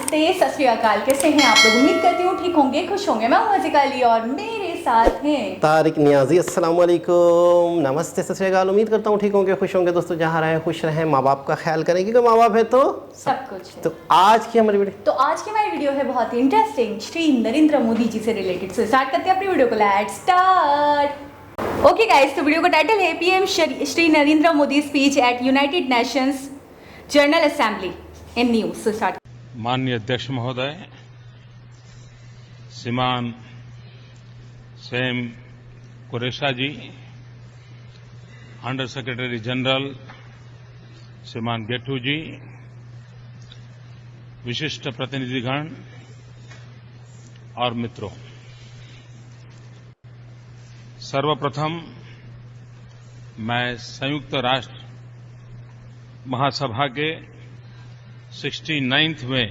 नमस्ते, सत श्री अकाल। कैसे हैं आप लोग? उम्मीद करती हूँ ठीक होंगे, खुश होंगे। मैं हूँ हज़ीका अली और मेरे साथ हैं तारिक नियाजी। अस्सलाम वालेकुम, नमस्ते, सत श्री अकाल। उम्मीद करता हूँ ठीक होंगे, खुश होंगे। दोस्तों जहाँ रहें खुश रहें, माँ बाप का ख्याल करें क्योंकि माँ बाप है तो सब कुछ है। तो आज की हमारी वीडियो है बहुत ही इंटरेस्टिंग, श्री नरेंद्र मोदी जी से रिलेटेड। सो स्टार्ट करते हैं अपनी वीडियो को। Let's start. ओके गाइस, तो वीडियो का टाइटल है PM Shri Narendra Modi speech at United Nations general assembly in news. So start. माननीय अध्यक्ष महोदय, श्रीमान सेम कुरेशा जी, अंडर सेक्रेटरी जनरल श्रीमान गेठू जी, विशिष्ट प्रतिनिधिगण और मित्रों, सर्वप्रथम मैं संयुक्त राष्ट्र महासभा के 69वें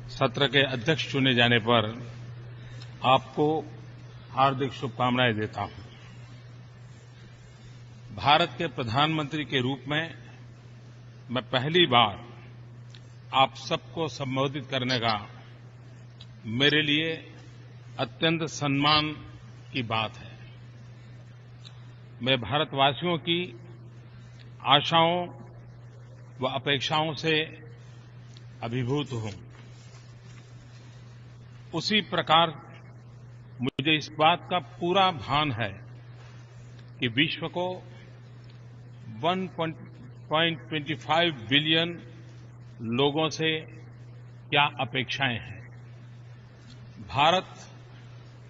सत्र के अध्यक्ष चुने जाने पर आपको हार्दिक शुभकामनाएं देता हूं। भारत के प्रधानमंत्री के रूप में मैं पहली बार आप सबको संबोधित करने का मेरे लिए अत्यंत सम्मान की बात है। मैं भारतवासियों की आशाओं व अपेक्षाओं से अभिभूत हूं। उसी प्रकार मुझे इस बात का पूरा भान है कि विश्व को 1.25 बिलियन लोगों से क्या अपेक्षाएं हैं। भारत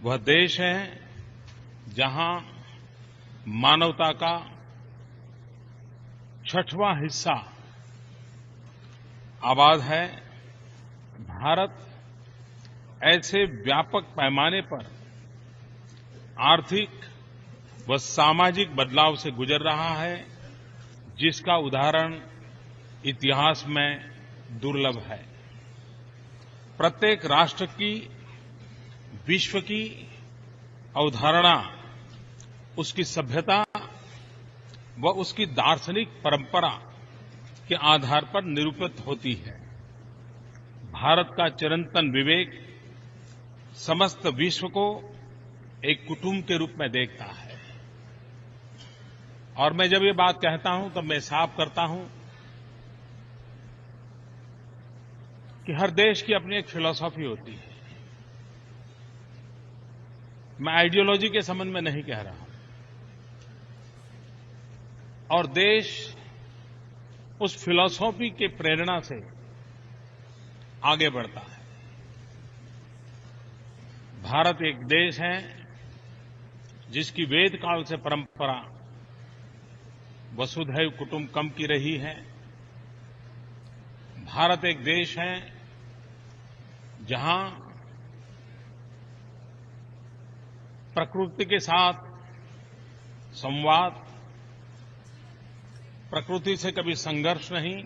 वह देश है जहां मानवता का 6वां हिस्सा आबाद है। भारत ऐसे व्यापक पैमाने पर आर्थिक व सामाजिक बदलाव से गुजर रहा है जिसका उदाहरण इतिहास में दुर्लभ है। प्रत्येक राष्ट्र की विश्व की अवधारणा उसकी सभ्यता व उसकी दार्शनिक परंपरा के आधार पर निरूपित होती है। भारत का चिरंतन विवेक समस्त विश्व को एक कुटुंब के रूप में देखता है। और मैं जब ये बात कहता हूं तो मैं साफ करता हूं कि हर देश की अपनी एक फिलॉसफी होती है। मैं आइडियोलॉजी के संबंध में नहीं कह रहा हूं। और देश उस फिलॉसफी की प्रेरणा से आगे बढ़ता है। भारत एक देश है जिसकी वेद काल से परंपरा वसुधैव कुटुंबकम की रही है। भारत एक देश है जहां प्रकृति के साथ संवाद, प्रकृति से कभी संघर्ष नहीं,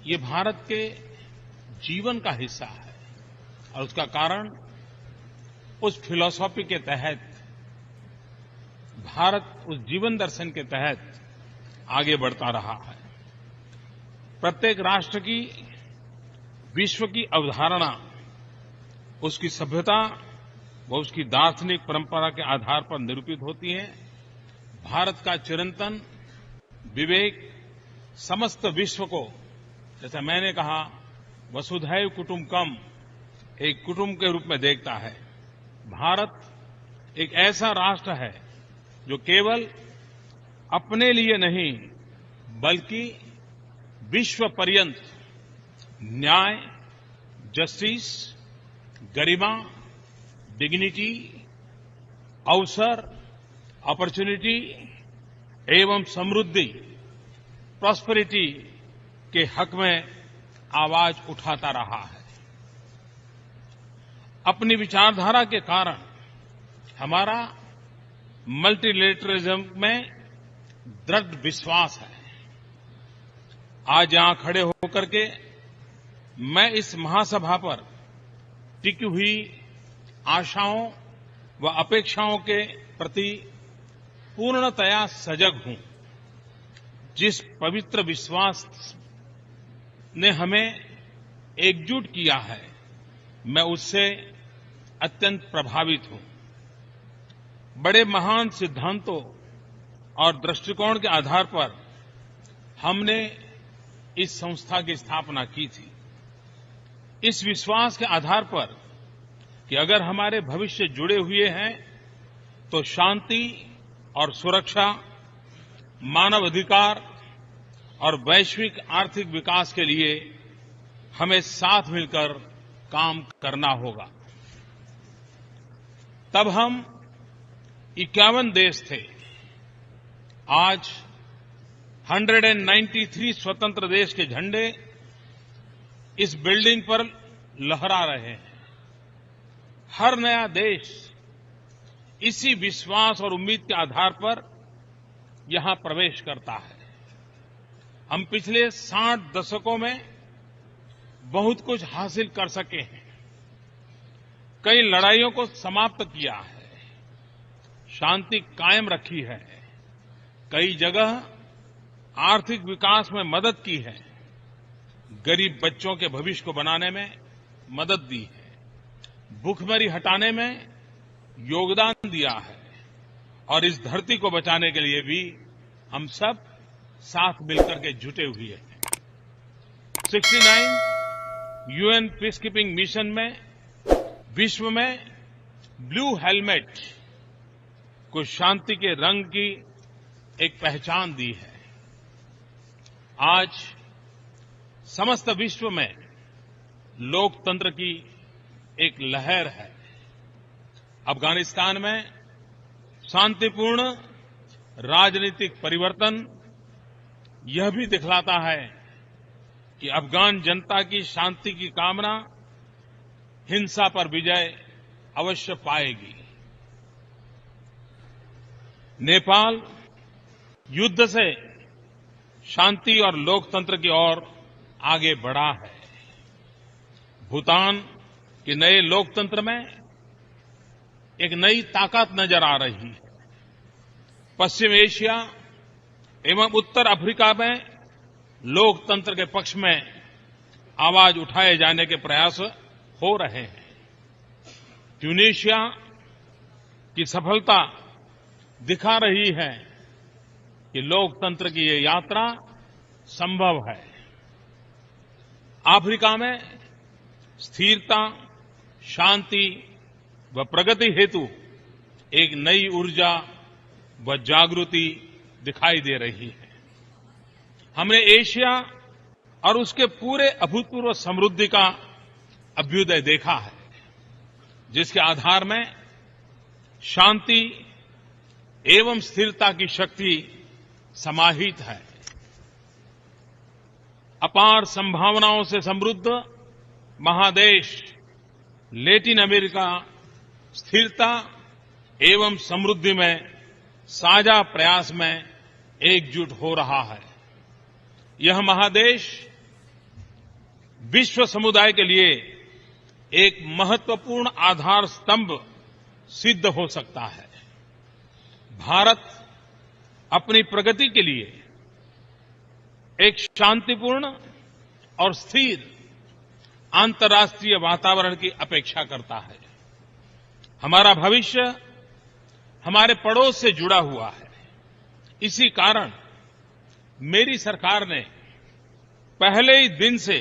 ये भारत के जीवन का हिस्सा है। और उसका कारण उस फिलॉसफी के तहत भारत उस जीवन दर्शन के तहत आगे बढ़ता रहा है। प्रत्येक राष्ट्र की विश्व की अवधारणा उसकी सभ्यता व उसकी दार्शनिक परंपरा के आधार पर निरूपित होती है। भारत का चिरंतन विवेक समस्त विश्व को, जैसा मैंने कहा, वसुधैव कुटुंबकम, एक कुटुंब के रूप में देखता है। भारत एक ऐसा राष्ट्र है जो केवल अपने लिए नहीं बल्कि विश्व पर्यंत न्याय, जस्टिस, गरिमा, डिग्निटी, अवसर, अपॉर्चुनिटी एवं समृद्धि, प्रॉस्पेरिटी के हक में आवाज उठाता रहा है। अपनी विचारधारा के कारण हमारा मल्टीलेटरलिज्म में दृढ़ विश्वास है। आज यहां खड़े होकर के मैं इस महासभा पर टिकी हुई आशाओं व अपेक्षाओं के प्रति पूर्णतया सजग हूं। जिस पवित्र विश्वास ने हमें एकजुट किया है, मैं उससे अत्यंत प्रभावित हूं। बड़े महान सिद्धांतों और दृष्टिकोण के आधार पर हमने इस संस्था की स्थापना की थी। इस विश्वास के आधार पर कि अगर हमारे भविष्य जुड़े हुए हैं तो शांति और सुरक्षा, मानव अधिकार और वैश्विक आर्थिक विकास के लिए हमें साथ मिलकर काम करना होगा। तब हम 51 देश थे। आज 193 स्वतंत्र देश के झंडे इस बिल्डिंग पर लहरा रहे हैं। हर नया देश इसी विश्वास और उम्मीद के आधार पर यहां प्रवेश करता है। हम पिछले 60 दशकों में बहुत कुछ हासिल कर सके हैं। कई लड़ाइयों को समाप्त किया है, शांति कायम रखी है, कई जगह आर्थिक विकास में मदद की है, गरीब बच्चों के भविष्य को बनाने में मदद दी है, भूखमरी हटाने में योगदान दिया है और इस धरती को बचाने के लिए भी हम सब साथ मिलकर के जुटे हुए हैं। 69 यूएन पीस कीपिंग मिशन में विश्व में ब्लू हेलमेट को शांति के रंग की एक पहचान दी है। आज समस्त विश्व में लोकतंत्र की एक लहर है। अफगानिस्तान में शांतिपूर्ण राजनीतिक परिवर्तन यह भी दिखलाता है कि अफगान जनता की शांति की कामना हिंसा पर विजय अवश्य पाएगी। नेपाल युद्ध से शांति और लोकतंत्र की ओर आगे बढ़ा है। भूटान के नए लोकतंत्र में एक नई ताकत नजर आ रही है। पश्चिम एशिया एवं उत्तर अफ्रीका में लोकतंत्र के पक्ष में आवाज उठाए जाने के प्रयास हो रहे हैं। ट्यूनीशिया की सफलता दिखा रही है कि लोकतंत्र की ये यात्रा संभव है। अफ्रीका में स्थिरता, शांति व प्रगति हेतु एक नई ऊर्जा व जागृति दिखाई दे रही है। हमने एशिया और उसके पूरे अभूतपूर्व समृद्धि का अभ्युदय देखा है, जिसके आधार में शांति एवं स्थिरता की शक्ति समाहित है। अपार संभावनाओं से समृद्ध महादेश लैटिन अमेरिका स्थिरता एवं समृद्धि में साझा प्रयास में एकजुट हो रहा है। यह महादेश विश्व समुदाय के लिए एक महत्वपूर्ण आधार स्तंभ सिद्ध हो सकता है। भारत अपनी प्रगति के लिए एक शांतिपूर्ण और स्थिर अंतर्राष्ट्रीय वातावरण की अपेक्षा करता है। हमारा भविष्य हमारे पड़ोस से जुड़ा हुआ है। इसी कारण मेरी सरकार ने पहले ही दिन से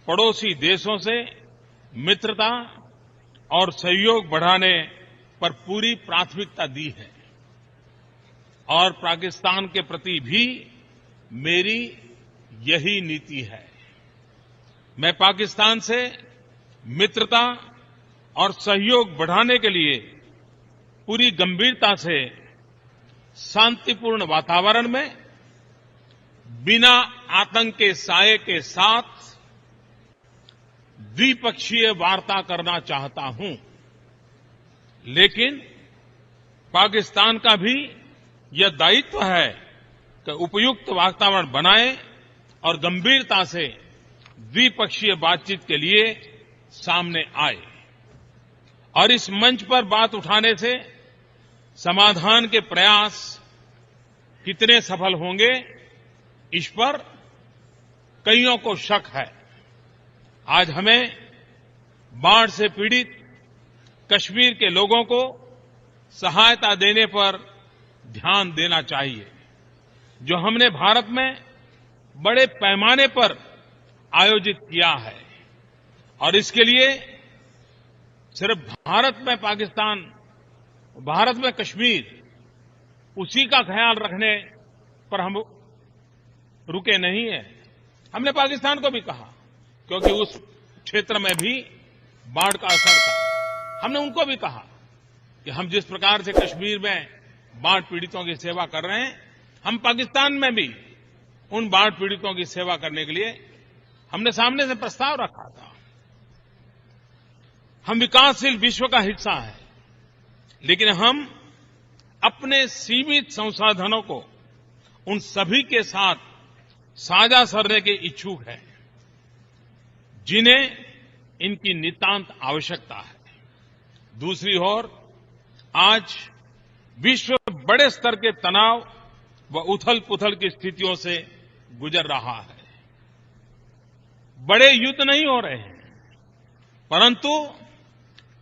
पड़ोसी देशों से मित्रता और सहयोग बढ़ाने पर पूरी प्राथमिकता दी है और पाकिस्तान के प्रति भी मेरी यही नीति है। मैं पाकिस्तान से मित्रता और सहयोग बढ़ाने के लिए पूरी गंभीरता से शांतिपूर्ण वातावरण में बिना आतंक के साये के साथ द्विपक्षीय वार्ता करना चाहता हूं, लेकिन पाकिस्तान का भी यह दायित्व है कि उपयुक्त वातावरण बनाए और गंभीरता से द्विपक्षीय बातचीत के लिए सामने आए और इस मंच पर बात उठाने से समाधान के प्रयास कितने सफल होंगे, इस पर कईयों को शक है। आज हमें बाढ़ से पीड़ित कश्मीर के लोगों को सहायता देने पर ध्यान देना चाहिए, जो हमने भारत में बड़े पैमाने पर आयोजित किया है। और इसके लिए सिर्फ भारत में पाकिस्तान, भारत में कश्मीर, उसी का ख्याल रखने पर हम रुके नहीं हैं। हमने पाकिस्तान को भी कहा, क्योंकि उस क्षेत्र में भी बाढ़ का असर था। हमने उनको भी कहा कि हम जिस प्रकार से कश्मीर में बाढ़ पीड़ितों की सेवा कर रहे हैं, हम पाकिस्तान में भी उन बाढ़ पीड़ितों की सेवा करने के लिए हमने सामने से प्रस्ताव रखा था। हम विकासशील विश्व का हिस्सा है, लेकिन हम अपने सीमित संसाधनों को उन सभी के साथ साझा करने के इच्छुक हैं जिन्हें इनकी नितांत आवश्यकता है। दूसरी ओर आज विश्व बड़े स्तर के तनाव व उथल-पुथल की स्थितियों से गुजर रहा है। बड़े युद्ध नहीं हो रहे हैं, परंतु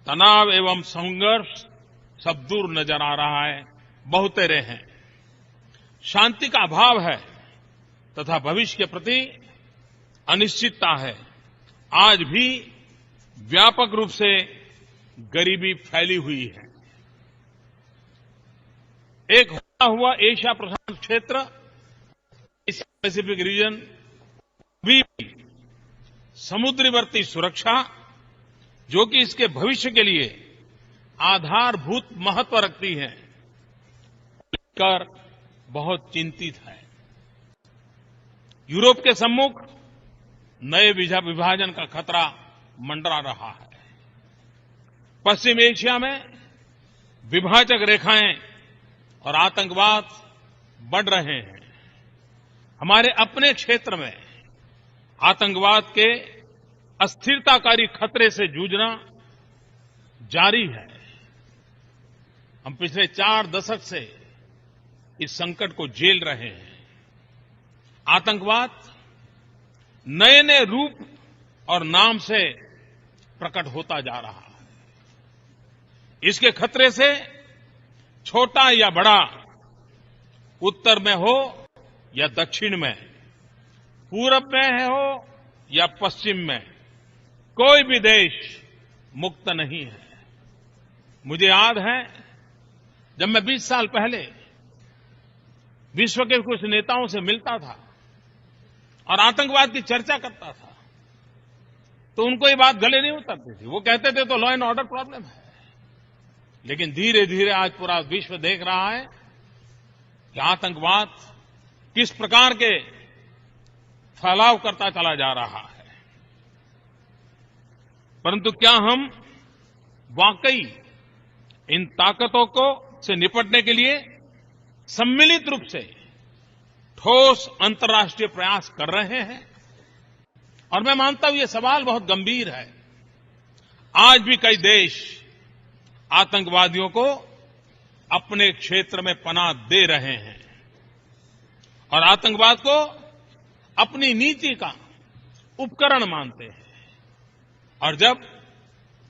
तनाव एवं संघर्ष सब दूर नजर आ रहा है, बहुतेरे हैं। शांति का अभाव है तथा भविष्य के प्रति अनिश्चितता है। आज भी व्यापक रूप से गरीबी फैली हुई है। एक होता हुआ एशिया प्रशांत क्षेत्र, पैसिफिक रीजन भी समुद्रवर्ती सुरक्षा, जो कि इसके भविष्य के लिए आधारभूत महत्व रखती है, कर बहुत चिंतित है। यूरोप के सम्मुख नए विभाजन का खतरा मंडरा रहा है। पश्चिम एशिया में विभाजक रेखाएं और आतंकवाद बढ़ रहे हैं। हमारे अपने क्षेत्र में आतंकवाद के अस्थिरताकारी खतरे से जूझना जारी है। हम पिछले 4 दशक से इस संकट को झेल रहे हैं। आतंकवाद नए नए रूप और नाम से प्रकट होता जा रहा है। इसके खतरे से छोटा या बड़ा, उत्तर में हो या दक्षिण में, पूरब में हो या पश्चिम में, कोई भी देश मुक्त नहीं है। मुझे याद है, जब मैं 20 साल पहले विश्व के कुछ नेताओं से मिलता था और आतंकवाद की चर्चा करता था, तो उनको ये बात गले नहीं उतरती थी। वो कहते थे तो लॉ एंड ऑर्डर प्रॉब्लम है। लेकिन धीरे धीरे आज पूरा विश्व देख रहा है कि आतंकवाद किस प्रकार के फैलाव करता चला जा रहा है। परंतु क्या हम वाकई इन ताकतों को से निपटने के लिए सम्मिलित रूप से ठोस अंतर्राष्ट्रीय प्रयास कर रहे हैं? और मैं मानता हूं ये सवाल बहुत गंभीर है। आज भी कई देश आतंकवादियों को अपने क्षेत्र में पनाह दे रहे हैं और आतंकवाद को अपनी नीति का उपकरण मानते हैं। और जब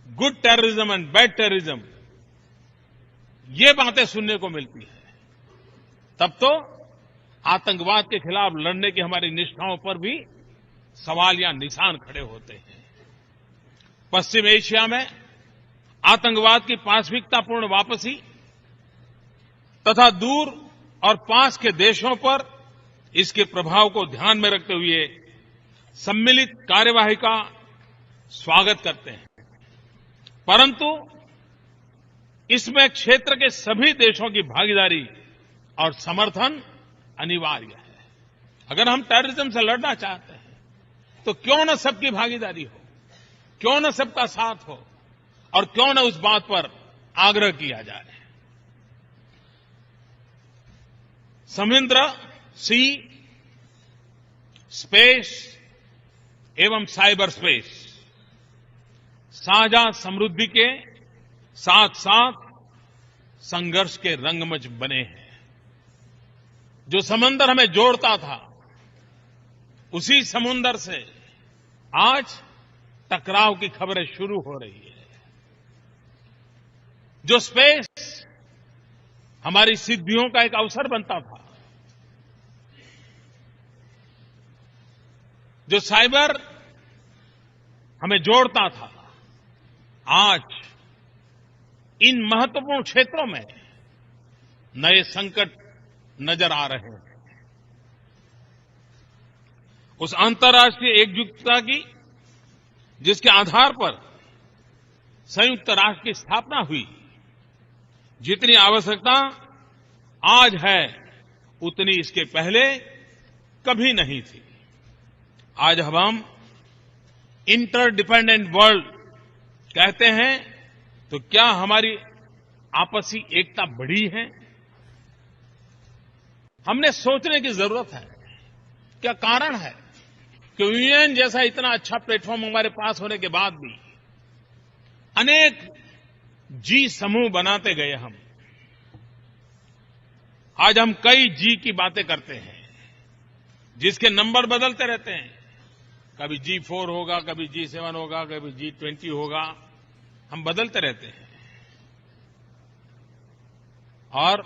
good terrorism and bad terrorism ये बातें सुनने को मिलती है, तब तो आतंकवाद के खिलाफ लड़ने की हमारी निष्ठाओं पर भी सवाल या निशान खड़े होते हैं। पश्चिम एशिया में आतंकवाद की पाशविकतापूर्ण वापसी तथा दूर और पास के देशों पर इसके प्रभाव को ध्यान में रखते हुए सम्मिलित कार्यवाही का स्वागत करते हैं। परंतु इसमें क्षेत्र के सभी देशों की भागीदारी और समर्थन अनिवार्य है। अगर हम टेररिज्म से लड़ना चाहते हैं तो क्यों न सबकी भागीदारी हो, क्यों न सबका साथ हो, और क्यों न उस बात पर आग्रह किया जाए। समुद्र, सी, स्पेस एवं साइबर स्पेस साझा समृद्धि के साथ साथ संघर्ष के रंगमंच बने हैं। जो समंदर हमें जोड़ता था, उसी समुद्र से आज टकराव की खबरें शुरू हो रही है। जो स्पेस हमारी सिद्धियों का एक अवसर बनता था, जो साइबर हमें जोड़ता था, आज इन महत्वपूर्ण क्षेत्रों में नए संकट नजर आ रहे हैं। उस अंतर्राष्ट्रीय एकजुटता की जिसके आधार पर संयुक्त राष्ट्र की स्थापना हुई, जितनी आवश्यकता आज है उतनी इसके पहले कभी नहीं थी। आज हम इंटरडिपेंडेंट वर्ल्ड कहते हैं तो क्या हमारी आपसी एकता बढ़ी है? हमने सोचने की जरूरत है। क्या कारण है कि यूएन जैसा इतना अच्छा प्लेटफॉर्म हमारे पास होने के बाद भी अनेक जी समूह बनाते गए हम। आज हम कई जी की बातें करते हैं, जिसके नंबर बदलते रहते हैं। कभी G4 होगा, कभी G7 होगा, कभी G20 होगा, हम बदलते रहते हैं। और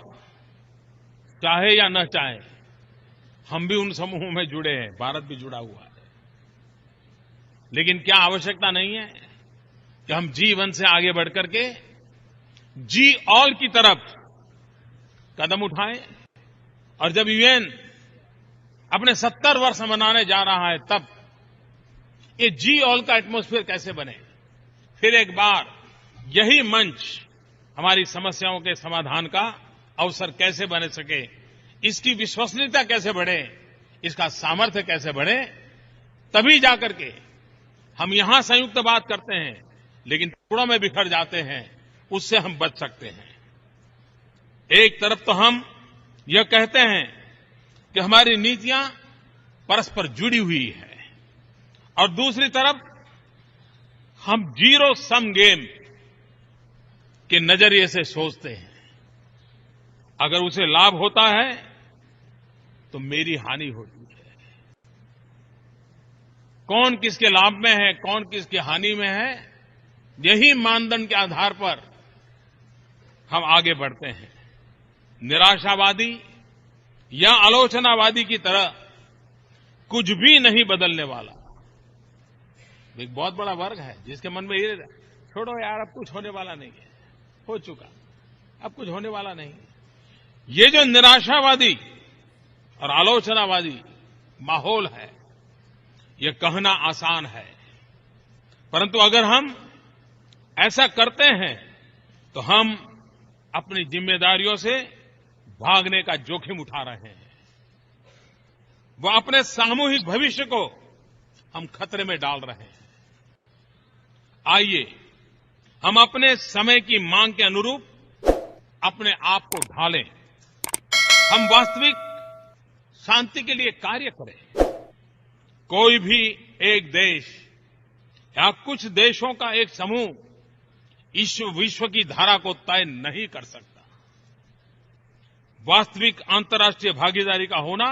चाहे या न चाहे हम भी उन समूहों में जुड़े हैं, भारत भी जुड़ा हुआ है। लेकिन क्या आवश्यकता नहीं है कि हम G1 से आगे बढ़कर के जी ऑल की तरफ कदम उठाएं? और जब यूएन अपने 70 वर्ष मनाने जा रहा है, तब ये जी ऑल का एटमॉस्फेयर कैसे बने? फिर एक बार यही मंच हमारी समस्याओं के समाधान का अवसर कैसे बन सके, इसकी विश्वसनीयता कैसे बढ़े, इसका सामर्थ्य कैसे बढ़े, तभी जाकर के हम यहां संयुक्त बात करते हैं, लेकिन टुकड़ों में बिखर जाते हैं, उससे हम बच सकते हैं। एक तरफ तो हम यह कहते हैं कि हमारी नीतियां परस्पर जुड़ी हुई है, और दूसरी तरफ हम जीरो सम गेम के नजरिए से सोचते हैं। अगर उसे लाभ होता है तो मेरी हानि होती है। कौन किसके लाभ में है, कौन किसकी हानि में है, यही मानदंड के आधार पर हम आगे बढ़ते हैं। निराशावादी या आलोचनावादी की तरह कुछ भी नहीं बदलने वाला। एक बहुत बड़ा वर्ग है जिसके मन में ये, छोड़ो यार, अब कुछ होने वाला नहीं है, हो चुका, अब कुछ होने वाला नहीं है। ये जो निराशावादी और आलोचनावादी माहौल है, ये कहना आसान है, परंतु अगर हम ऐसा करते हैं तो हम अपनी जिम्मेदारियों से भागने का जोखिम उठा रहे हैं। वो अपने सामूहिक भविष्य को हम खतरे में डाल रहे हैं। आइए हम अपने समय की मांग के अनुरूप अपने आप को ढालें। हम वास्तविक शांति के लिए कार्य करें। कोई भी एक देश या कुछ देशों का एक समूह इस विश्व की धारा को तय नहीं कर सकता। वास्तविक अंतर्राष्ट्रीय भागीदारी का होना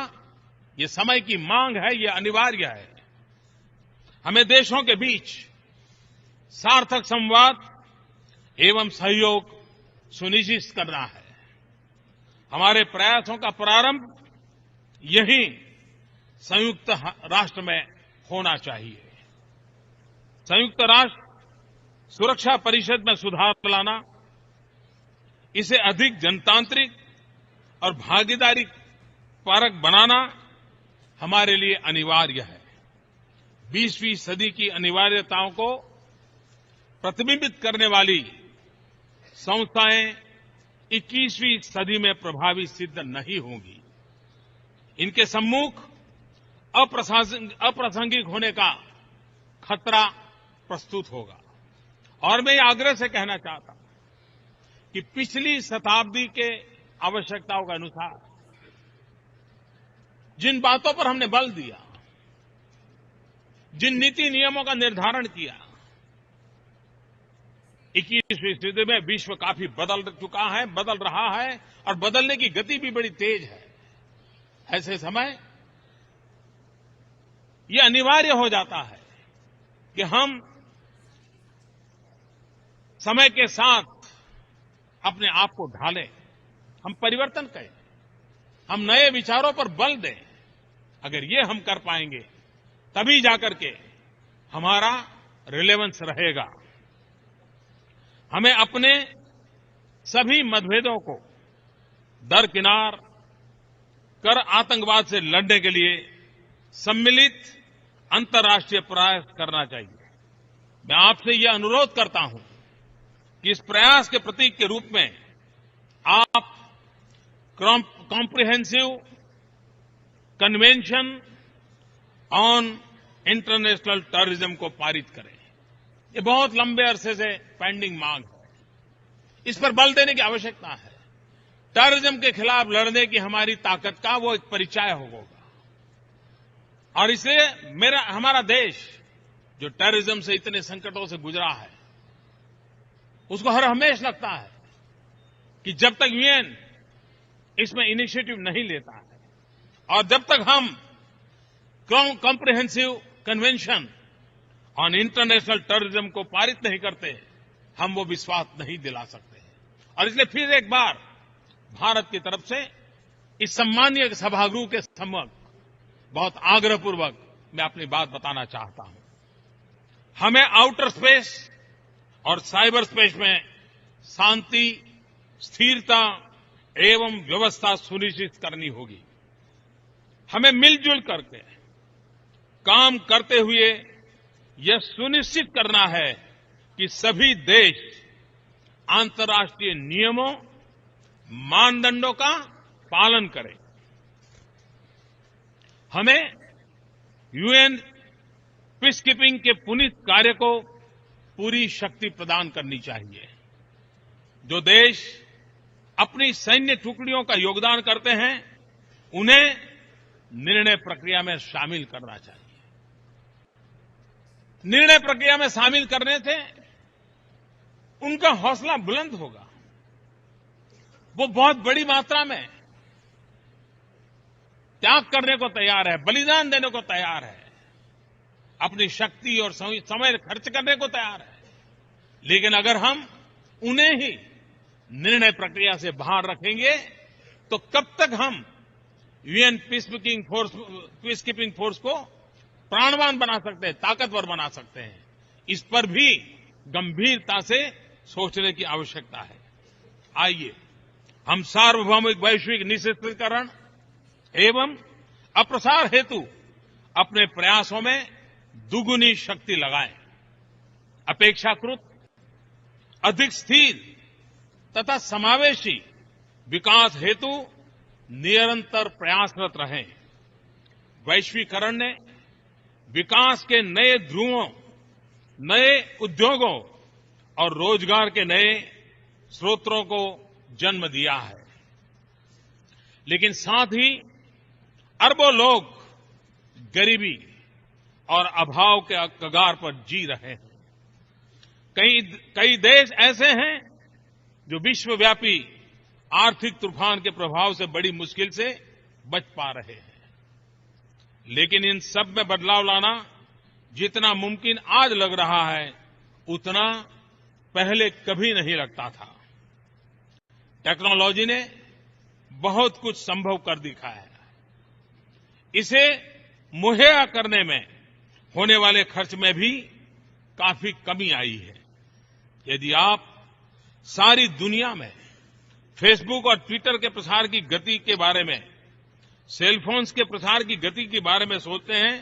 ये समय की मांग है, ये अनिवार्य है। हमें देशों के बीच सार्थक संवाद एवं सहयोग सुनिश्चित करना है। हमारे प्रयासों का प्रारंभ यही संयुक्त राष्ट्र में होना चाहिए। संयुक्त राष्ट्र सुरक्षा परिषद में सुधार लाना, इसे अधिक जनतांत्रिक और भागीदारी परक बनाना हमारे लिए अनिवार्य है। 20वीं सदी की अनिवार्यताओं को प्रतिबिंबित करने वाली संस्थाएं 21वीं सदी में प्रभावी सिद्ध नहीं होंगी। इनके सम्मुख अप्रासंगिक होने का खतरा प्रस्तुत होगा। और मैं आग्रह से कहना चाहता हूं कि पिछली शताब्दी के आवश्यकताओं के अनुसार जिन बातों पर हमने बल दिया, जिन नीति नियमों का निर्धारण किया, 21वीं सदी में विश्व काफी बदल चुका है, बदल रहा है, और बदलने की गति भी बड़ी तेज है। ऐसे समय ये अनिवार्य हो जाता है कि हम समय के साथ अपने आप को ढालें, हम परिवर्तन करें, हम नए विचारों पर बल दें। अगर ये हम कर पाएंगे तभी जाकर के हमारा रिलेवेंस रहेगा। हमें अपने सभी मतभेदों को दरकिनार कर आतंकवाद से लड़ने के लिए सम्मिलित अंतर्राष्ट्रीय प्रयास करना चाहिए। मैं आपसे यह अनुरोध करता हूं कि इस प्रयास के प्रतीक के रूप में आप comprehensive convention on international terrorism को पारित करें। ये बहुत लंबे अरसे से पेंडिंग मांग है, इस पर बल देने की आवश्यकता है। टेररिज्म के खिलाफ लड़ने की हमारी ताकत का वो एक परिचय होगा। और इसलिए हमारा देश जो टेररिज्म से इतने संकटों से गुजरा है, उसको हर हमेश लगता है कि जब तक यूएन इसमें इनिशिएटिव नहीं लेता है और जब तक हम comprehensive convention on international terrorism को पारित नहीं करते, हम वो विश्वास नहीं दिला सकते। और इसलिए फिर एक बार भारत की तरफ से इस सम्मानीय सभागृह के सम्मुख बहुत आग्रहपूर्वक मैं अपनी बात बताना चाहता हूं। हमें आउटर स्पेस और साइबर स्पेस में शांति, स्थिरता एवं व्यवस्था सुनिश्चित करनी होगी। हमें मिलजुल करके काम करते हुए यह सुनिश्चित करना है कि सभी देश अंतर्राष्ट्रीय नियमों, मानदंडों का पालन करें। हमें यूएन पीसकीपिंग के पुनीत कार्य को पूरी शक्ति प्रदान करनी चाहिए। जो देश अपनी सैन्य टुकड़ियों का योगदान करते हैं, उन्हें निर्णय प्रक्रिया में शामिल करना चाहिए। निर्णय प्रक्रिया में शामिल करने से उनका हौसला बुलंद होगा। वो बहुत बड़ी मात्रा में त्याग करने को तैयार है, बलिदान देने को तैयार है, अपनी शक्ति और समय खर्च करने को तैयार है। लेकिन अगर हम उन्हें ही निर्णय प्रक्रिया से बाहर रखेंगे तो कब तक हम यूएन पीसकीपिंग फोर्स को प्राणवान बना सकते हैं, ताकतवर बना सकते हैं? इस पर भी गंभीरता से सोचने की आवश्यकता है। आइए हम सार्वभौमिक वैश्विक निःशस्त्रीकरण एवं अप्रसार हेतु अपने प्रयासों में दुगुनी शक्ति लगाएं। अपेक्षाकृत अधिक स्थिर तथा समावेशी विकास हेतु निरंतर प्रयासरत रहें। वैश्वीकरण ने विकास के नए ध्रुवों, नए उद्योगों और रोजगार के नए स्रोतों को जन्म दिया है, लेकिन साथ ही अरबों लोग गरीबी और अभाव के कगार पर जी रहे हैं। कई देश ऐसे हैं जो विश्वव्यापी आर्थिक तूफान के प्रभाव से बड़ी मुश्किल से बच पा रहे हैं। लेकिन इन सब में बदलाव लाना जितना मुमकिन आज लग रहा है, उतना पहले कभी नहीं लगता था। टेक्नोलॉजी ने बहुत कुछ संभव कर दिखाया है। इसे मुहैया करने में होने वाले खर्च में भी काफी कमी आई है। यदि आप सारी दुनिया में फेसबुक और ट्विटर के प्रसार की गति के बारे में, सेलफोन्स के प्रसार की गति के बारे में सोचते हैं,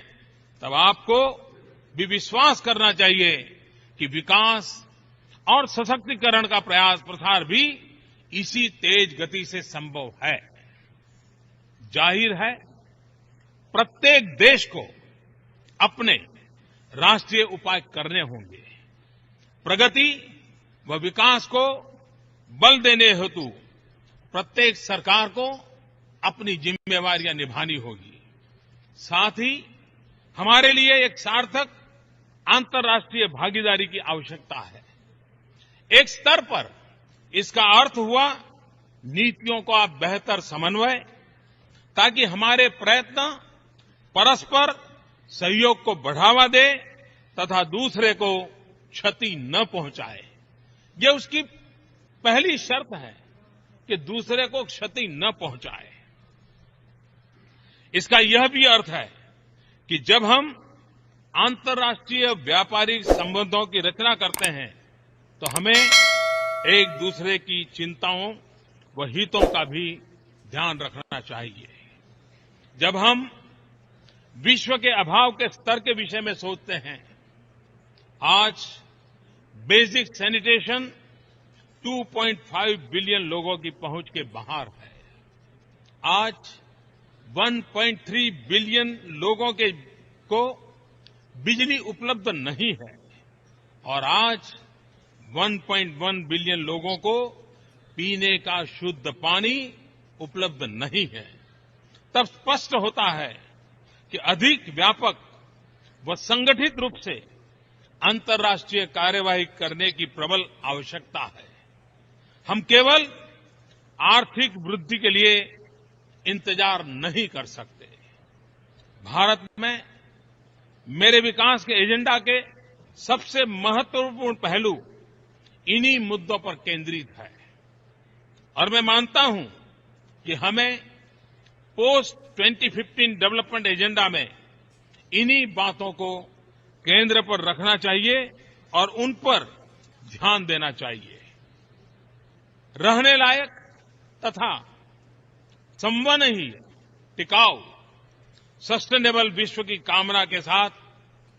तब आपको भी विश्वास करना चाहिए कि विकास और सशक्तिकरण का प्रसार भी इसी तेज गति से संभव है। जाहिर है, प्रत्येक देश को अपने राष्ट्रीय उपाय करने होंगे। प्रगति व विकास को बल देने हेतु प्रत्येक सरकार को अपनी जिम्मेवारियां निभानी होगी। साथ ही हमारे लिए एक सार्थक अंतर्राष्ट्रीय भागीदारी की आवश्यकता है। एक स्तर पर इसका अर्थ हुआ नीतियों का बेहतर समन्वय, ताकि हमारे प्रयत्न परस्पर सहयोग को बढ़ावा दे तथा दूसरे को क्षति न पहुंचाए। ये उसकी पहली शर्त है कि दूसरे को क्षति न पहुंचाए। इसका यह भी अर्थ है कि जब हम अंतर्राष्ट्रीय व्यापारिक संबंधों की रचना करते हैं तो हमें एक दूसरे की चिंताओं व हितों का भी ध्यान रखना चाहिए। जब हम विश्व के अभाव के स्तर के विषय में सोचते हैं, आज बेसिक सैनिटेशन 2.5 बिलियन लोगों की पहुंच के बाहर है। आज 1.3 बिलियन लोगों को बिजली उपलब्ध नहीं है और आज 1.1 बिलियन लोगों को पीने का शुद्ध पानी उपलब्ध नहीं है। तब स्पष्ट होता है कि अधिक व्यापक व संगठित रूप से अंतर्राष्ट्रीय कार्यवाही करने की प्रबल आवश्यकता है। हम केवल आर्थिक वृद्धि के लिए इंतजार नहीं कर सकते। भारत में मेरे विकास के एजेंडा के सबसे महत्वपूर्ण पहलू इन्हीं मुद्दों पर केंद्रित है और मैं मानता हूं कि हमें पोस्ट 2015 डेवलपमेंट एजेंडा में इन्हीं बातों को केंद्र पर रखना चाहिए और उन पर ध्यान देना चाहिए। रहने लायक तथा संवहनीय, टिकाऊ, सस्टेनेबल विश्व की कामना के साथ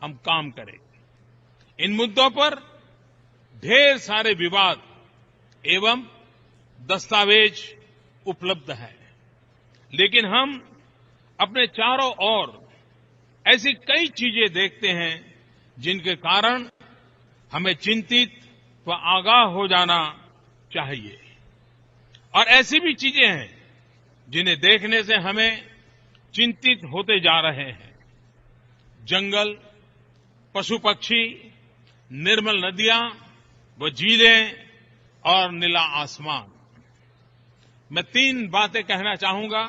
हम काम करें। इन मुद्दों पर ढेर सारे विवाद एवं दस्तावेज उपलब्ध हैं, लेकिन हम अपने चारों ओर ऐसी कई चीजें देखते हैं जिनके कारण हमें चिंतित व आगाह हो जाना चाहिए और ऐसी भी चीजें हैं जिन्हें देखने से हमें चिंतित होते जा रहे हैं। जंगल, पशु पक्षी, निर्मल नदियां व झीलें और नीला आसमान। मैं 3 बातें कहना चाहूंगा।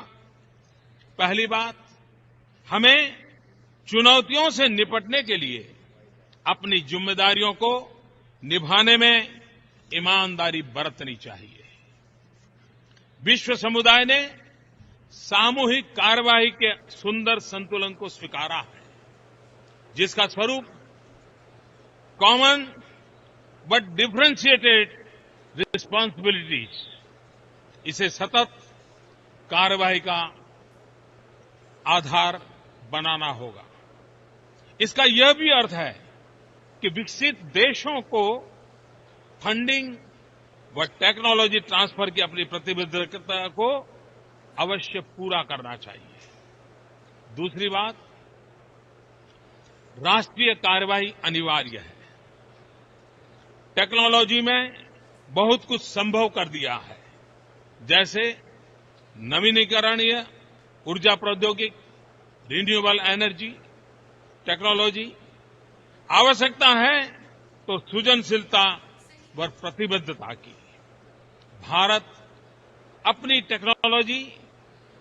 पहली बात, हमें चुनौतियों से निपटने के लिए अपनी जिम्मेदारियों को निभाने में ईमानदारी बरतनी चाहिए। विश्व समुदाय ने सामूहिक कार्यवाही के सुंदर संतुलन को स्वीकारा है, जिसका स्वरूप कॉमन बट डिफरेंशिएटेड रिस्पांसिबिलिटीज, इसे सतत कार्यवाही का आधार बनाना होगा। इसका यह भी अर्थ है कि विकसित देशों को फंडिंग व टेक्नोलॉजी ट्रांसफर की अपनी प्रतिबद्धता को अवश्य पूरा करना चाहिए। दूसरी बात, राष्ट्रीय कार्यवाही अनिवार्य है। टेक्नोलॉजी में बहुत कुछ संभव कर दिया है, जैसे नवीनीकरणीय ऊर्जा प्रौद्योगिकी, रिन्यूएबल एनर्जी टेक्नोलॉजी। आवश्यकता है तो सृजनशीलता व प्रतिबद्धता की। भारत अपनी टेक्नोलॉजी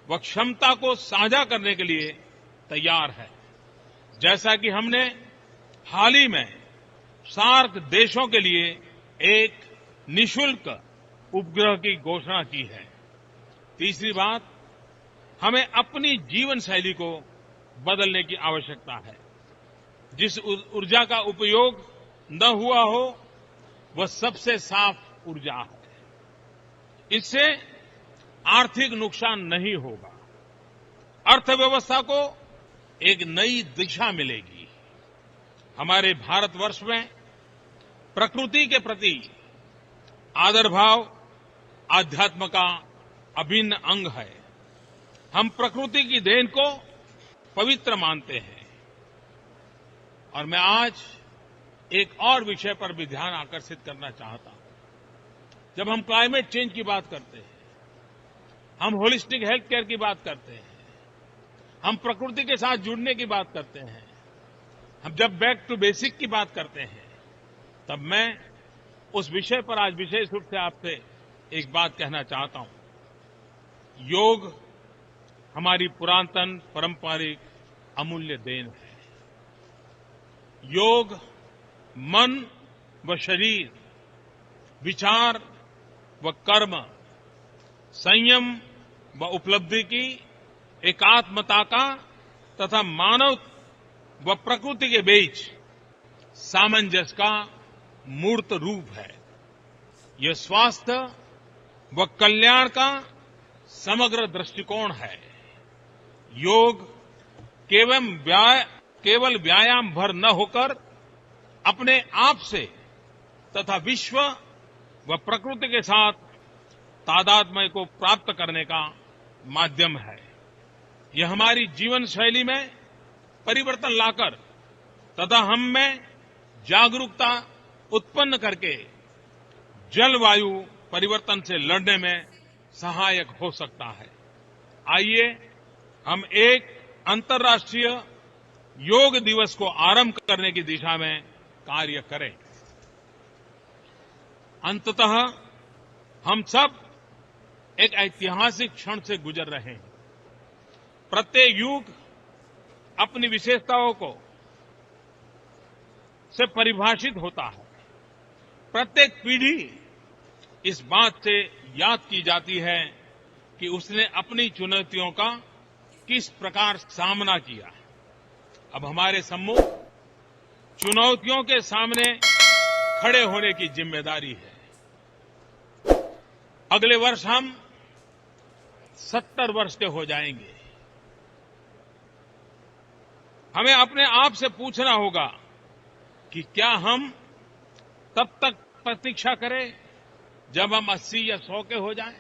व क्षमता को साझा करने के लिए तैयार है, जैसा कि हमने हाल ही में सार्क देशों के लिए एक निःशुल्क उपग्रह की घोषणा की है। तीसरी बात, हमें अपनी जीवन शैली को बदलने की आवश्यकता है। जिस ऊर्जा का उपयोग न हुआ हो वह सबसे साफ ऊर्जा है। इससे आर्थिक नुकसान नहीं होगा, अर्थव्यवस्था को एक नई दिशा मिलेगी। हमारे भारतवर्ष में प्रकृति के प्रति आदर भाव आध्यात्म का अभिन्न अंग है। हम प्रकृति की देन को पवित्र मानते हैं। और मैं आज एक और विषय पर भी ध्यान आकर्षित करना चाहता हूं। जब हम क्लाइमेट चेंज की बात करते हैं, हम होलिस्टिक हेल्थ केयर की बात करते हैं, हम प्रकृति के साथ जुड़ने की बात करते हैं, हम जब बैक टू बेसिक की बात करते हैं, तब मैं उस विषय पर आज विशेष रूप से आपसे एक बात कहना चाहता हूं। योग हमारी पुरातन पारंपरिक अमूल्य देन है। योग मन व शरीर विचार व कर्म, संयम व उपलब्धि की एकात्मता का तथा मानव व प्रकृति के बीच सामंजस्य का मूर्त रूप है। यह स्वास्थ्य व कल्याण का समग्र दृष्टिकोण है। योग केवल व्यायाम भर न होकर अपने आप से तथा विश्व व प्रकृति के साथ तादात्म्य को प्राप्त करने का माध्यम है। यह हमारी जीवन शैली में परिवर्तन लाकर तथा हम में जागरूकता उत्पन्न करके जलवायु परिवर्तन से लड़ने में सहायक हो सकता है। आइए हम एक अंतर्राष्ट्रीय योग दिवस को आरंभ करने की दिशा में कार्य करें। अंततः हम सब एक ऐतिहासिक क्षण से गुजर रहे हैं। प्रत्येक युग अपनी विशेषताओं को से परिभाषित होता है। प्रत्येक पीढ़ी इस बात से याद की जाती है कि उसने अपनी चुनौतियों का किस प्रकार सामना किया। अब हमारे सम्मुख चुनौतियों के सामने खड़े होने की जिम्मेदारी है। अगले वर्ष हम 70 वर्ष के हो जाएंगे। हमें अपने आप से पूछना होगा कि क्या हम तब तक प्रतीक्षा करें जब हम 80 या 100 के हो जाएं।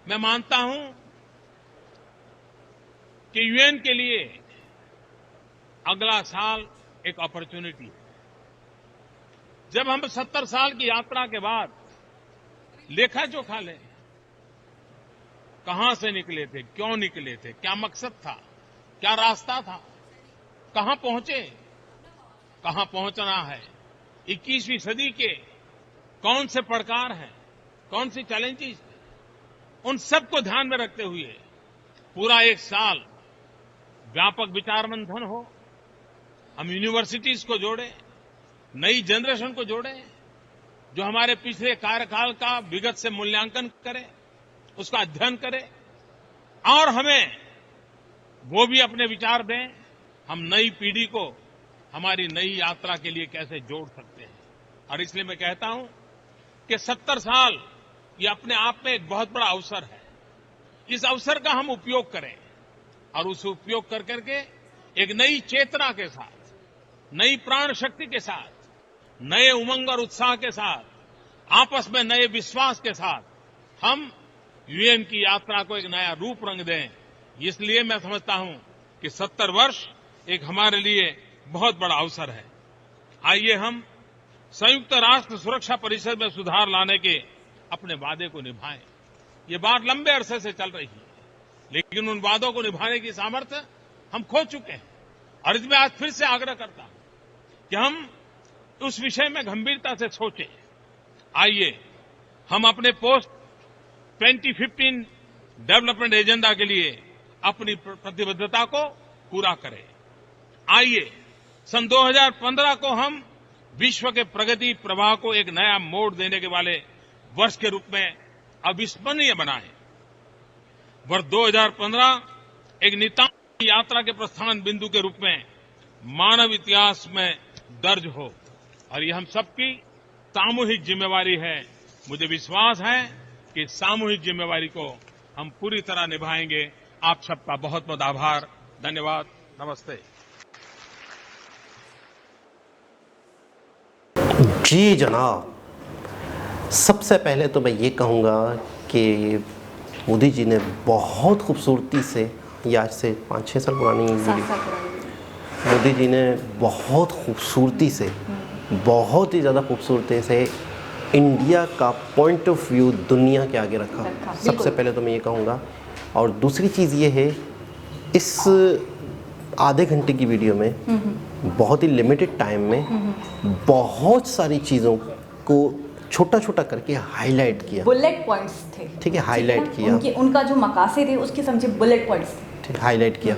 मैं मानता हूं कि यूएन के लिए अगला साल एक अपॉर्चुनिटी है। जब हम 70 साल की यात्रा के बाद लेखा जोखा लें, कहां से निकले थे, क्यों निकले थे, क्या मकसद था, क्या रास्ता था, कहां पहुंचे, कहां पहुंचना है, 21वीं सदी के कौन से पड़कार हैं, कौन सी चैलेंजेस हैं, उन सबको ध्यान में रखते हुए पूरा एक साल व्यापक विचार मंथन हो। हम यूनिवर्सिटीज को जोड़ें, नई जनरेशन को जोड़ें, जो हमारे पिछले कार्यकाल का विगत से मूल्यांकन करे, उसका अध्ययन करे और हमें वो भी अपने विचार दें। हम नई पीढ़ी को हमारी नई यात्रा के लिए कैसे जोड़ सकते हैं। और इसलिए मैं कहता हूं कि 70 साल ये अपने आप में एक बहुत बड़ा अवसर है। इस अवसर का हम उपयोग करें और उसे उपयोग कर करके एक नई चेतना के साथ, नई प्राण शक्ति के साथ, नए उमंग और उत्साह के साथ, आपस में नए विश्वास के साथ हम यूएन की यात्रा को एक नया रूप रंग दें। इसलिए मैं समझता हूं कि 70 वर्ष एक हमारे लिए बहुत बड़ा अवसर है। आइए हम संयुक्त राष्ट्र सुरक्षा परिषद में सुधार लाने के अपने वादे को निभाएं। ये बात लंबे अरसे से चल रही है, लेकिन उन वादों को निभाने की सामर्थ्य हम खो चुके हैं। और इसमें आज फिर से आग्रह करता हूं कि हम उस विषय में गंभीरता से सोचें। आइए हम अपने पोस्ट 2015 डेवलपमेंट एजेंडा के लिए अपनी प्रतिबद्धता को पूरा करें। आइए सन 2015 को हम विश्व के प्रगति प्रवाह को एक नया मोड़ देने के वाले वर्ष के रूप में अविस्मरणीय बनाएं। वर्ष 2015 एक नितांत यात्रा के प्रस्थान बिंदु के रूप में मानव इतिहास में दर्ज हो और ये हम सबकी सामूहिक जिम्मेवारी है। मुझे विश्वास है कि इस सामूहिक जिम्मेवारी को हम पूरी तरह निभाएंगे। आप सबका बहुत बहुत आभार, धन्यवाद, नमस्ते। जी जनाब, सबसे पहले तो मैं ये कहूँगा कि मोदी जी ने बहुत खूबसूरती से, ये आज से 5-6 साल पुरानी वीडियो, मोदी जी ने बहुत खूबसूरती से, बहुत ही ज़्यादा खूबसूरती से इंडिया का पॉइंट ऑफ व्यू दुनिया के आगे रखा। सबसे पहले तो मैं ये कहूँगा। और दूसरी चीज़ ये है, इस आधे घंटे की वीडियो में बहुत ही लिमिटेड टाइम में बहुत सारी चीज़ों को छोटा छोटा करके हाईलाइट किया। बुलेट पॉइंट्स थे, ठीक है, हाईलाइट किया। उनका जो मकासद थे उसके समझे बुलेट पॉइंट्स थे, हाईलाइट किया।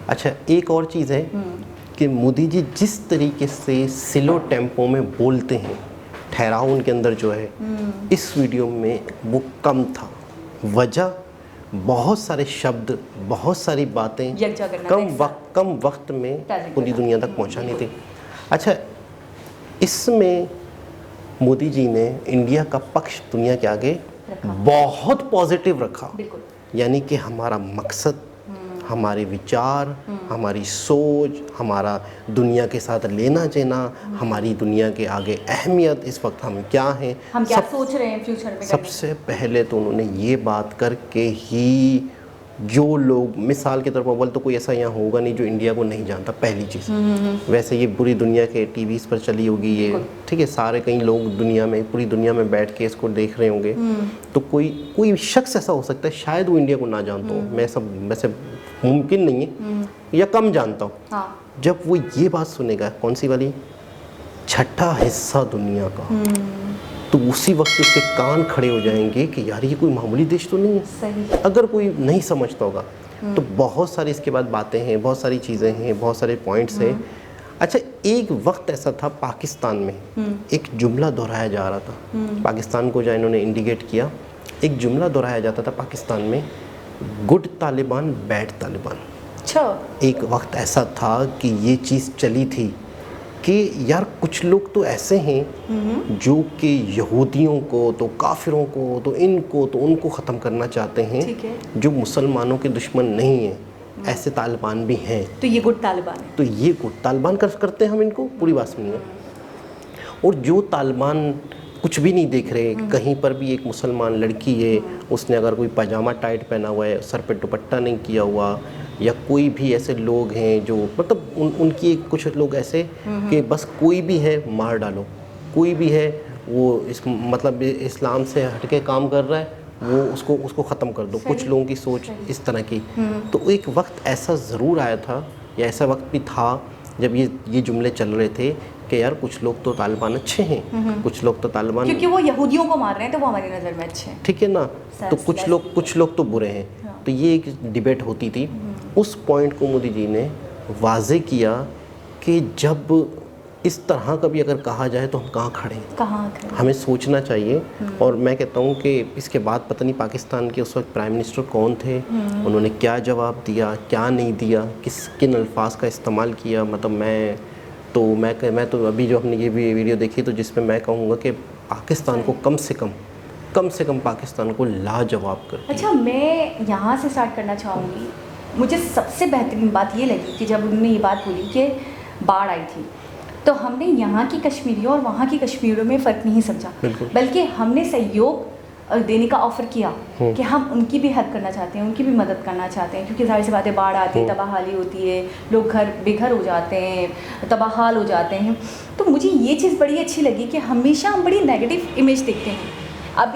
अच्छा, एक और चीज़ है कि मोदी जी जिस तरीके से स्लो टेम्पो में बोलते हैं, ठहराव उनके अंदर जो है इस वीडियो में वो कम था। वजह बहुत सारे शब्द, बहुत सारी बातें यकजा करना था, कम वक्त में Present पूरी करना। दुनिया तक पहुंचानी थी। अच्छा, इसमें मोदी जी ने इंडिया का पक्ष दुनिया के आगे रखा। बहुत पॉजिटिव रखा, बिल्कुल। यानी कि हमारा मकसद, हमारे विचार, हमारी सोच, हमारा दुनिया के साथ लेना देना, हमारी दुनिया के आगे अहमियत, इस वक्त हम क्या हैं, हम क्या सोच रहे हैं फ्यूचर में करने की। सबसे पहले तो उन्होंने ये बात करके ही, जो लोग मिसाल के तौर पर बोल, तो कोई ऐसा यहाँ होगा नहीं जो इंडिया को नहीं जानता, पहली चीज़। वैसे ये पूरी दुनिया के टीवीज़ पर चली होगी ये, ठीक है, सारे कई लोग दुनिया में, पूरी दुनिया में बैठ के इसको देख रहे होंगे। तो कोई शख्स ऐसा हो सकता है शायद वो इंडिया को ना जानता हो, मैं सब वैसे मुमकिन नहीं है, या कम जानता हूँ। हाँ। जब वो ये बात सुनेगा, कौन सी वाली, छठा हिस्सा दुनिया का, तो उसी वक्त उसके कान खड़े हो जाएंगे कि यार ये कोई मामूली देश तो नहीं है। सही। अगर कोई नहीं समझता होगा तो बहुत सारी इसके बाद बातें हैं, बहुत सारी चीज़ें हैं, बहुत सारे पॉइंट्स हैं। अच्छा, एक वक्त ऐसा था पाकिस्तान में एक जुमला दोहराया जा रहा था, पाकिस्तान को जो इन्होंने इंडिकेट किया, एक जुमला दोहराया जाता था पाकिस्तान में, गुड तालिबान बैड तालिबान। अच्छा। एक वक्त ऐसा था कि ये चीज़ चली थी कि यार कुछ लोग तो ऐसे हैं जो कि यहूदियों को, तो काफिरों को, तो इनको, तो उनको ख़त्म करना चाहते हैं, ठीक है। जो मुसलमानों के दुश्मन नहीं हैं, ऐसे तालिबान भी हैं। तो ये गुड तालिबान है। तो ये गुड तालिबान करते हैं हम इनको, पूरी बात सुनिए। और जो तालिबान कुछ भी नहीं देख रहे, कहीं पर भी एक मुसलमान लड़की है, उसने अगर कोई पजामा टाइट पहना हुआ है, सर पे दुपट्टा नहीं किया हुआ, या कोई भी ऐसे लोग हैं जो मतलब उनकी कुछ लोग ऐसे कि बस कोई भी है मार डालो, कोई भी है वो इस मतलब इस्लाम से हटके काम कर रहा है, वो उसको ख़त्म कर दो। कुछ लोगों की सोच इस तरह की। तो एक वक्त ऐसा ज़रूर आया था, या ऐसा वक्त भी था जब ये जुमले चल रहे थे कि यार कुछ लोग तो तालिबान अच्छे हैं, कुछ लोग तो तालिबान, क्योंकि वो यहूदियों को मार रहे हैं तो वो हमारी नज़र में अच्छे हैं, ठीक है ना, तो कुछ लोग तो बुरे हैं। तो ये एक डिबेट होती थी। उस पॉइंट को मोदी जी ने वाजे किया कि जब इस तरह का भी अगर कहा जाए तो हम कहाँ खड़े हैं, हमें सोचना चाहिए। और मैं कहता हूँ कि इसके बाद पता नहीं पाकिस्तान के उस वक्त प्राइम मिनिस्टर कौन थे, उन्होंने क्या जवाब दिया, क्या नहीं दिया, किन अल्फाज का इस्तेमाल किया। मतलब मैं तो अभी जो हमने ये वीडियो देखी, तो जिसमें मैं कहूँगा कि पाकिस्तान को कम से कम पाकिस्तान को लाजवाब कर दिया। अच्छा, मैं यहाँ से स्टार्ट करना चाहूँगी। मुझे सबसे बेहतरीन बात ये लगी कि जब उन्होंने ये बात बोली कि बाढ़ आई थी, तो हमने यहाँ की कश्मीरियों और वहाँ की कश्मीरियों में फ़र्क नहीं समझा, बल्कि हमने सहयोग देने का ऑफ़र किया कि हम उनकी भी हेल्प करना चाहते हैं, उनकी भी मदद करना चाहते हैं, क्योंकि जाहिर सी बात है, बाढ़ आती है, तबाहाली होती है, लोग घर बेघर हो जाते हैं, तबाहाल हो जाते हैं। तो मुझे ये चीज़ बड़ी अच्छी लगी कि हमेशा हम बड़ी नेगेटिव इमेज देखते हैं।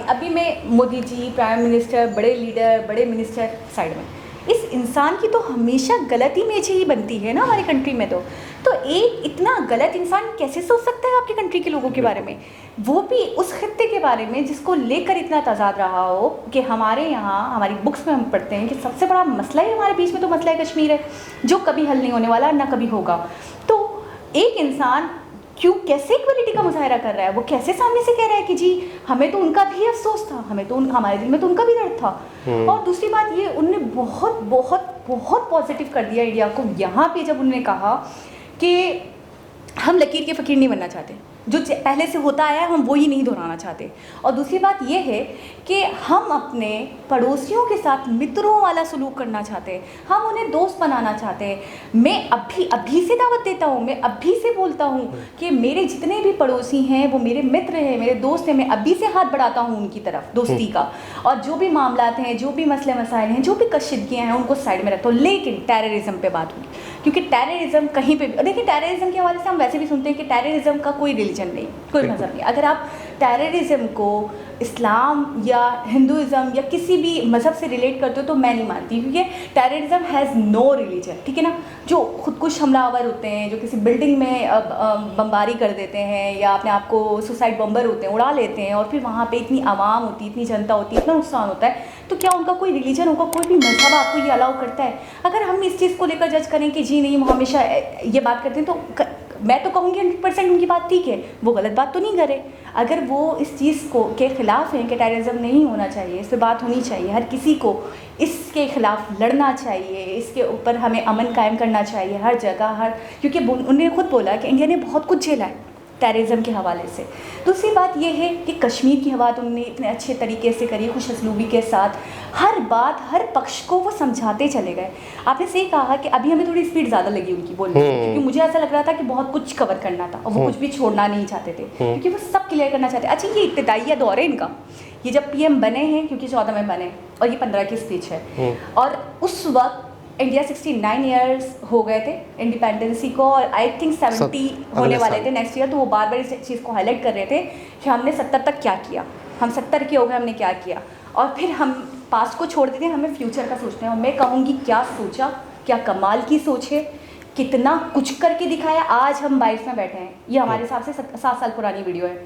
अभी मैं मोदी जी, प्राइम मिनिस्टर, बड़े लीडर, बड़े मिनिस्टर साइड में, इस इंसान की तो हमेशा गलत इमेज ही बनती है ना हमारी कंट्री में। तो एक इतना गलत इंसान कैसे सोच सकता है आपकी कंट्री के लोगों के बारे में, वो भी उस खित्ते के बारे में जिसको लेकर इतना तजाद रहा हो कि हमारे यहाँ हमारी बुक्स में हम पढ़ते हैं कि सबसे बड़ा मसला ही हमारे बीच में तो मसला है कश्मीर है, जो कभी हल नहीं होने वाला, ना कभी होगा। तो एक इंसान कैसे इक्वलिटी का मुजाहरा कर रहा है, वो कैसे सामने से कह रहा है कि जी हमें तो उनका भी अफसोस था, हमारे दिल में तो उनका भी दर्द था। और दूसरी बात ये, उनने बहुत बहुत बहुत पॉजिटिव कर दिया इंडिया को यहाँ पे, जब उन्होंने कहा कि हम लकीर के फ़कीर नहीं बनना चाहते, जो पहले से होता आया है हम वो ही नहीं दोहराना चाहते। और दूसरी बात ये है कि हम अपने पड़ोसियों के साथ मित्रों वाला सलूक करना चाहते हैं, हम उन्हें दोस्त बनाना चाहते हैं। मैं अभी से दावत देता हूँ, मैं अभी से बोलता हूँ कि मेरे जितने भी पड़ोसी हैं वो मेरे मित्र हैं, मेरे दोस्त हैं, मैं अभी से हाथ बढ़ाता हूँ उनकी तरफ दोस्ती का। और जो भी मामलात हैं, जो भी मसले मसाइल हैं, जो भी कशीदगियाँ हैं, उनको साइड में रखता हूँ। लेकिन टेररिज्म पे बात हुई, क्योंकि टेररिज्म कहीं पे भी, देखिए टेररिज्म के हवाले से हम वैसे भी सुनते हैं कि टेररिज्म का कोई रिलीजन नहीं, कोई मज़हब नहीं। अगर आप टेररिज्म को इस्लाम या हिंदुज़म या किसी भी मज़हब से रिलेट करते हो तो मैं नहीं मानती, क्योंकि टेररिज्म हैज़ नो रिलीजन, ठीक है ना। जो खुदकुश हमलावर होते हैं, जो किसी बिल्डिंग में बमबारी कर देते हैं, या अपने आप को सुसाइड बम्बर होते हैं, उड़ा लेते हैं, और फिर वहाँ पे इतनी आवाम होती है, इतनी जनता होती है, इतना नुकसान होता है, तो क्या उनका कोई रिलीजन होगा, कोई भी मज़हब आपको ये अलाउ करता है? अगर हम इस चीज़ को लेकर जज करें कि जी नहीं, हम हमेशा ये बात करते हैं, तो मैं तो कहूँगी 100% उनकी बात ठीक है, वो गलत बात तो नहीं करे। अगर वो इस चीज़ को के ख़िलाफ़ हैं कि टेररिज्म नहीं होना चाहिए, इस पर बात होनी चाहिए, हर किसी को इसके ख़िलाफ़ लड़ना चाहिए, इसके ऊपर हमें अमन कायम करना चाहिए हर जगह, क्योंकि उन्होंने खुद बोला कि इंडिया ने बहुत कुछ झेला है टेररिज्म के हवाले से। दूसरी बात यह है कि कश्मीर की बात उन्होंने इतने अच्छे तरीके से करी, खुश असलूबी के साथ, हर बात हर पक्ष को वो समझाते चले गए। आपने सही कहा कि अभी हमें थोड़ी स्पीड ज़्यादा लगी उनकी बोलने की, क्योंकि मुझे ऐसा लग रहा था कि बहुत कुछ कवर करना था और वो कुछ भी छोड़ना नहीं चाहते थे, क्योंकि वो सब क्लियर करना चाहते। अच्छा, ये इब्तिदाइया दौर है इनका, ये जब PM बने हैं, क्योंकि 14 में बने और ये 15 की स्पीच है, और उस वक्त इंडिया 69 ईयर्स हो गए थे इंडिपेंडेंसी को, और आई थिंक 70 होने वाले थे नेक्स्ट ईयर। तो वो बार बार इस चीज़ को हाईलाइट कर रहे थे कि हमने 70 तक क्या किया, हम 70 के हो गए, हमने क्या किया, और फिर हम पास्ट को छोड़ देते हैं, हमें फ्यूचर का सोचते हैं। और मैं कहूँगी क्या सोचा, क्या कमाल की सोच है, कितना कुछ करके दिखाया। आज हम 22 में बैठे हैं, ये हमारे हिसाब से 7 साल पुरानी वीडियो है।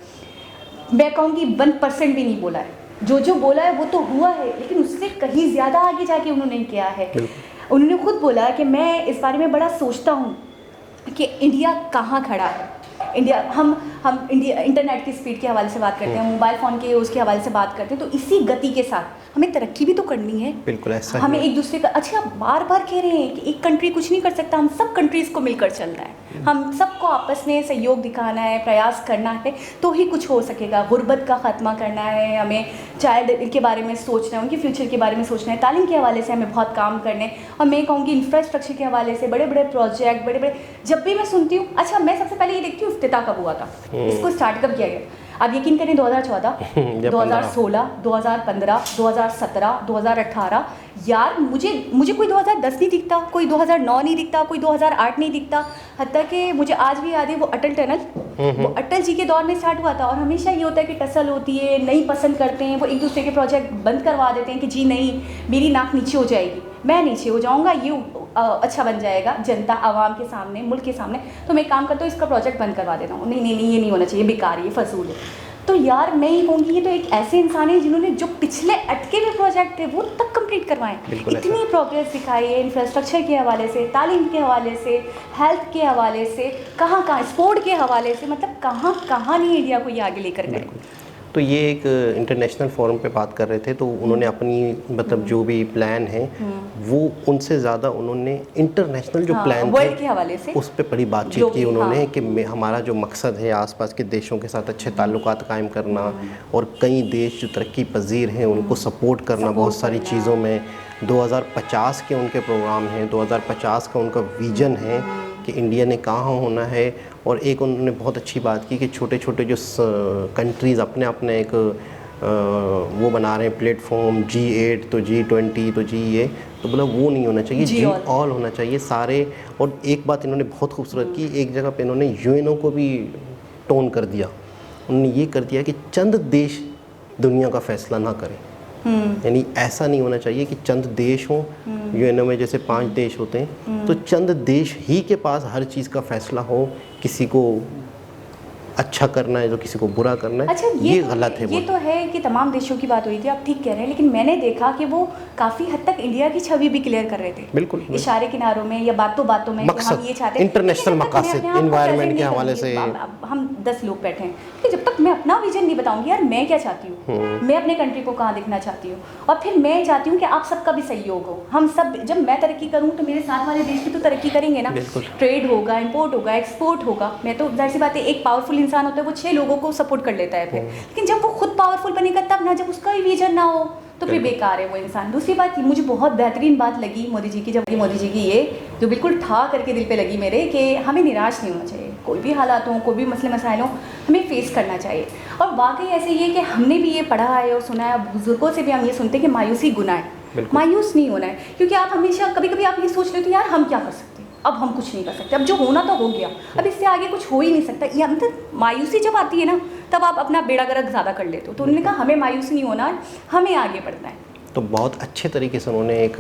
मैं कहूँगी 1% भी नहीं बोला है, जो बोला है वो तो हुआ है, लेकिन उससे कहीं ज़्यादा आगे जाके उन्होंने किया है। उन्होंने खुद बोला कि मैं इस बारे में बड़ा सोचता हूँ कि इंडिया कहाँ खड़ा है। इंडिया हम इंडिया इंटरनेट की स्पीड के हवाले से बात करते हैं, मोबाइल फ़ोन के यूज़ के हवाले से बात करते हैं, तो इसी गति के साथ हमें तरक्की भी तो करनी है। बिल्कुल ऐसा हमें एक दूसरे का, अच्छा आप बार बार कह रहे हैं कि एक कंट्री कुछ नहीं कर सकता, हम सब कंट्रीज़ को मिलकर चलना है, हम सबको आपस में सहयोग दिखाना है, प्रयास करना है, तो ही कुछ हो सकेगा। गुर्बत का ख़त्मा करना है, हमें चाइल्ड के बारे में सोचना है, उनके फ्यूचर के बारे में सोचना है, तालीम के हवाले से हमें बहुत काम करने हैं, और मैं कहूँगी इंफ्रास्ट्रक्चर के हवाले से बड़े बड़े प्रोजेक्ट, बड़े बड़े, जब भी मैं सुनती हूँ, अच्छा मैं सबसे पहले ये देखती हूँ इफ्तिताह कब हुआ था, इसको स्टार्ट कब किया गया। आप यकीन करें 2014, 2016, 2015, 2017, 2018, यार मुझे कोई 2010 नहीं दिखता, कोई 2009 नहीं दिखता, कोई 2008 नहीं दिखता। हत्ता कि मुझे आज भी याद है वो अटल टनल, वो अटल जी के दौर में स्टार्ट हुआ था। और हमेशा ये होता है कि टसल होती है, नहीं पसंद करते हैं, वो एक दूसरे के प्रोजेक्ट बंद करवा देते हैं कि जी नहीं, मेरी नाक नीचे हो जाएगी, मैं नीचे हो जाऊँगा, ये अच्छा बन जाएगा जनता आवाम के सामने, मुल्क के सामने, तो मैं काम करता हूँ, इसका प्रोजेक्ट बंद करवा देता हूँ, नहीं ये नहीं होना चाहिए, बेकार, ये फजूल है। तो यार मैं ये कहूँगी ये तो एक ऐसे इंसान है जिन्होंने जो पिछले अटके हुए प्रोजेक्ट थे वो तक कंप्लीट करवाएं, इतनी प्रोग्रेस दिखाई है इंफ्रास्ट्रक्चर के हवाले से, तालीम के हवाले से, हेल्थ के हवाले से, कहाँ स्पोर्ट के हवाले से, मतलब कहाँ नहीं इंडिया को ये आगे लेकर गए। तो ये एक इंटरनेशनल फोरम पे बात कर रहे थे, तो उन्होंने अपनी मतलब जो भी प्लान है वो उनसे ज़्यादा उन्होंने इंटरनेशनल जो प्लान वर्ल्ड के हवाले से उस पर बड़ी बातचीत की उन्होंने कि हमारा जो मकसद है आसपास के देशों के साथ अच्छे ताल्लुकात कायम करना, और कई देश जो तरक्की पजीर हैं उनको सपोर्ट करना बहुत सारी चीज़ों में। 2050 के उनके प्रोग्राम हैं, 2050 का उनका विजन है कि इंडिया ने कहाँ होना है। और एक उन्होंने बहुत अच्छी बात की कि छोटे छोटे जो कंट्रीज़ अपने एक वो बना रहे हैं प्लेटफॉर्म, G8 तो G20 तो G तो बोला वो नहीं होना चाहिए, जी ऑल होना चाहिए सारे। और एक बात इन्होंने बहुत खूबसूरत की, एक जगह पे इन्होंने UNO को भी टोन कर दिया, उन्होंने ये कर दिया कि चंद देश दुनिया का फैसला ना करें, यानी ऐसा नहीं होना चाहिए कि चंद देश हों, UNO में जैसे 5 देश होते हैं, तो चंद देश ही के पास हर चीज़ का फैसला हो, किसी को अच्छा करना है, जो किसी को बुरा करना है। अच्छा, ये गलत है। ये तो है कि तमाम देशों की बात हुई थी, आप ठीक कह रहे हैं, लेकिन मैंने देखा कि वो काफ़ी हद तक इंडिया की छवि भी क्लियर कर रहे थे, बिल्कुल इशारे किनारों में या बातों में कि हम ये चाहते हैं, इंटरनेशनल मकासद, एनवायरनमेंट के हवाले से। हम 10 लोग बैठे हैं कि जब तक मैं अपना विजन नहीं बताऊंगी यार मैं क्या चाहती हूँ, मैं अपने कंट्री को कहाँ देखना चाहती हूँ, और फिर मैं चाहती हूँ कि आप सबका भी सहयोग हो। हम सब, जब मैं तरक्की करूँ तो मेरे साथ वाले देश भी तो तरक्की करेंगे ना, ट्रेड होगा, इंपोर्ट होगा, एक्सपोर्ट होगा। मैं तो जाहिर सी बात है, एक पावरफुल इंसान होता है वो 6 लोगों को सपोर्ट कर लेता है फिर, लेकिन जब वो खुद पावरफुल बनेगा तब ना, जब उसका ही विजन ना हो तो फिर बेकार है वो इंसान। दूसरी बात मुझे बहुत बेहतरीन बात लगी मोदी जी की, जब मोदी जी की ये जो बिल्कुल ठा करके दिल पे लगी मेरे, कि हमें निराश नहीं होना चाहिए, कोई भी हालात हों, कोई भी मसले मसाइल हों, हमें फेस करना चाहिए। और वाकई ऐसे ही है कि हमने भी ये पढ़ा है और सुना है, बुजुर्गों से भी हम ये सुनते हैं कि मायूसी गुनाह है, मायूस नहीं होना है, क्योंकि आप हमेशा कभी कभी आप ये सोच रहे हो यार हम क्या कर सकते हैं, अब हम कुछ नहीं कर सकते, अब जो होना तो हो गया, अब इससे आगे कुछ हो ही नहीं सकता, या मतलब मायूसी जब आती है ना तब आप अपना बेड़ा गर्क ज़्यादा कर लेते हो। तो उन्होंने कहा हमें मायूस नहीं होना, हमें आगे बढ़ना है। तो बहुत अच्छे तरीके से उन्होंने एक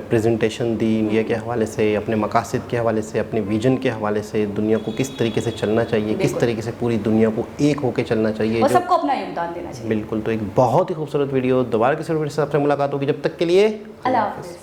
प्रेजेंटेशन दी इंडिया के हवाले से, अपने मकासद के हवाले से, अपने विजन के हवाले से, दुनिया को किस तरीके से चलना चाहिए, किस तरीके से पूरी दुनिया को एक होकर चलना चाहिए और सबको अपना योगदान देना चाहिए। बिल्कुल। तो एक बहुत ही खूबसूरत वीडियो, दोबारा किसी वीडियो से आपसे मुलाकात होगी, जब तक के लिए अल्लाह हाफ़िज़।